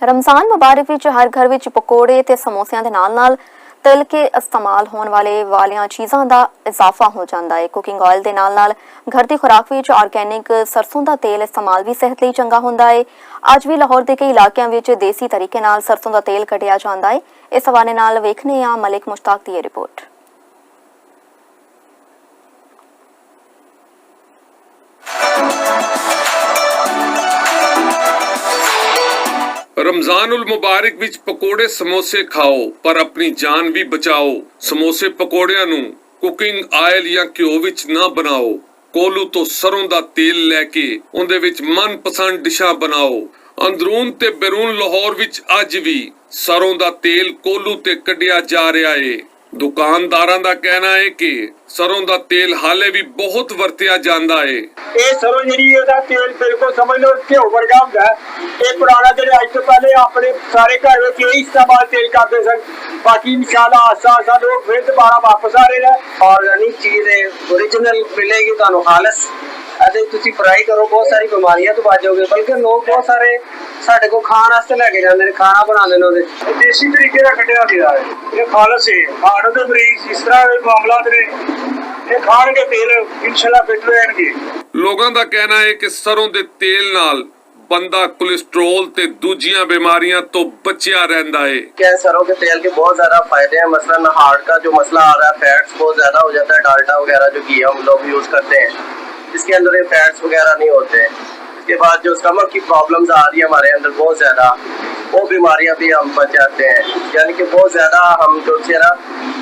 रमज़ान मुबारक विच हर घर विच पकौड़े ते समोसिਆਂ ਦੇ ਨਾਲ तिल के इस्तेमाल होने वालियां चीज़ां दा इजाफा हो जाता है। कुकिंग ऑयल दे नाल घर की खुराक विच ऑर्गेनिक सरसों का तेल इस्तेमाल भी सेहत लई चंगा हुंदा है। अज भी लाहौर के कई इलाकों विच देसी तरीके नाल सरसों का तेल कढ़िया जाता है। इस हवाले नाल वेखने आ मलिक मुश्ताक की रिपोर्ट। रमजान उल मुबारक विच पकोड़े समोसे खाओ पर अपनी जान भी बचाओ। समोसे पकोड़ियां नूं कुकिंग आयल या घिओ विच ना बनाओ। कोलू तो सरों दा तेल लैके उहदे विच मनपसंद डिशां बनाओ। अंदरून ते बैरून लाहौर विच अज भी सरों दा तेल कोलू ते कढ़िया जा रहा है। दुकानदारां दा कहना है कि सरों दा तेल हाले भी बहुत वरतिया जांदा है। ਇਹ ਸਰੋਂ ਜਿਹੜੀ ਇਹਦਾ ਤੇਲ ਬਿਲਕੁਲ ਸਮਝ ਲਓ ਘਿਓ ਵਰਗਾ ਹੁੰਦਾ ਹੈ। ਇਹ ਪੁਰਾਣਾ ਜਿਹੜੇ ਅੱਜ ਤੋਂ ਪਹਿਲੇ ਆਪਣੇ ਸਾਰੇ ਘਰ ਵਿੱਚ ਇਹ ਇਸਤੇਮਾਲ ਤੇਲ ਕਰਦੇ ਸਨ। ਬਾਕੀ ਇਨਸ਼ਾਅੱਲਾ ਆਸਾ ਲੋਕ ਫਿਰ ਦੁਬਾਰਾ ਵਾਪਸ ਆ ਰਹੇ ਨੇ। ਆਰਗੈਨਿਕ ਚੀਜ਼ ਹੈ, ओरिजिनल ਮਿਲੇਗੀ ਤੁਹਾਨੂੰ ਖਾਲਸ। ਅਤੇ ਤੁਸੀਂ ਫਰਾਈ ਕਰੋ, ਬਹੁਤ ਸਾਰੀ ਬਿਮਾਰੀਆਂ ਤੋਂ ਬਚ ਜਾਓਗੇ। ਬਲਕਿ ਲੋਕ ਬਹੁਤ ਸਾਰੇ ਸਾਡੇ ਕੋਲ ਖਾਣ ਵਾਸਤੇ ਲੈ ਕੇ ਜਾਂਦੇ ਨੇ, ਖਾਣਾ ਬਣਾਉਂਦੇ ਨੇ। ਉਹਦੇ ਦੇਸੀ ਤਰੀਕੇ ਦਾ ਕੱਢਿਆ ਗਿਆ ਹੈ। ਇਹ ਖਾਲਸ ਹੈ। ਹਾਰਟ ਦੇ ਮਰੀਜ਼ ਇਸ ਤਰ੍ਹਾਂ ਦੇ ਮਾਮਲਾਤ ਨੇ, ਇਹ ਖਾਣਗੇ ਤੇਲ ਇਨਸ਼ਾਅੱਲਾ ਫਿੱਟ ਰਹਿਣਗੇ। ਲੋਕਾਂ ਦਾ ਕਹਿਣਾ ਹੈ ਕਿ ਸਰੋਂ ਦੇ ਤੇਲ ਨਾਲ बंदा कोलेस्ट्रोल ते दूजियां बीमारियां तो बचिया रहता है। क्या सरों के तेल के बहुत ज्यादा फायदे हैं। मसलन हार्ट का जो मसला आ रहा है, फैट्स बहुत ज्यादा हो जाता है, डाल्डा वगैरह जो घी हम लोग यूज करते हैं, इसके अंदर ये फैट्स वगैरह नहीं होते हैं। इसके बाद जो स्टमक की प्रॉब्लम्स आ रही है हमारे अंदर बहुत ज्यादा, वो बीमारियां भी हम बच जाते हैं। यानी कि बहुत ज्यादा हम जो है ना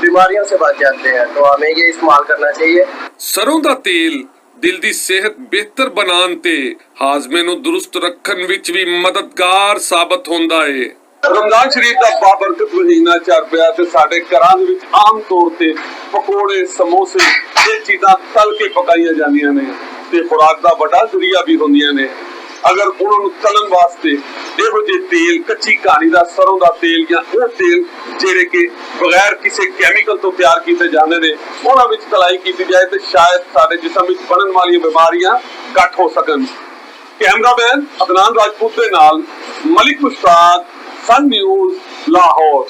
बीमारियों से बच जाते हैं। तो हमें ये इस्तेमाल करना चाहिए। सरों दा तेल दिल दी सेहत बेहतर बनाने ते हाजमे नूं दुरुस्त रखन विच भी मददगार साबित होंदा है। रमजान शरीफ का बाबरकत महीना चल पिया ते साडे घरां दे विच आम तौर ते पकौड़े समोसे ये चीज़ां तल के पकाईयां जांदियां ने ते खुराक दा बड़ा जरिया भी होंदियां ने। अगर उन्होंने तलन वास्ते ਇਹੋ ਜਿਹੇ ਤੇਲ ਕੱਚੀ ਕਹਾਣੀ ਦਾ ਸਰੋਂ ਦਾ ਤੇਲ ਜਾਂ ਉਹ ਤੇਲ ਜਿਹੜੇ ਕਿ ਬਗੈਰ ਕਿਸੇ ਕੈਮੀਕਲ ਤੋਂ ਤਿਆਰ ਕੀਤੇ ਜਾਂਦੇ ਨੇ ਉਹਨਾਂ ਵਿੱਚ ਤਲਾਈ ਕੀਤੀ ਜਾਏ ਤੇ ਸ਼ਾਇਦ ਸਾਡੇ ਜਿਸਮ ਵਿੱਚ ਬਣਨ ਵਾਲੀਆਂ ਬਿਮਾਰੀਆਂ ਘੱਟ ਹੋ ਸਕਣ। ਕੈਮਰਾਮੈਨ ਅਦਨਾਨ ਰਾਜਪੂਤ ਦੇ ਨਾਲ ਮਲਿਕ ਮੁਸ਼ਤਾਕ, सन न्यूज़, लाहौर।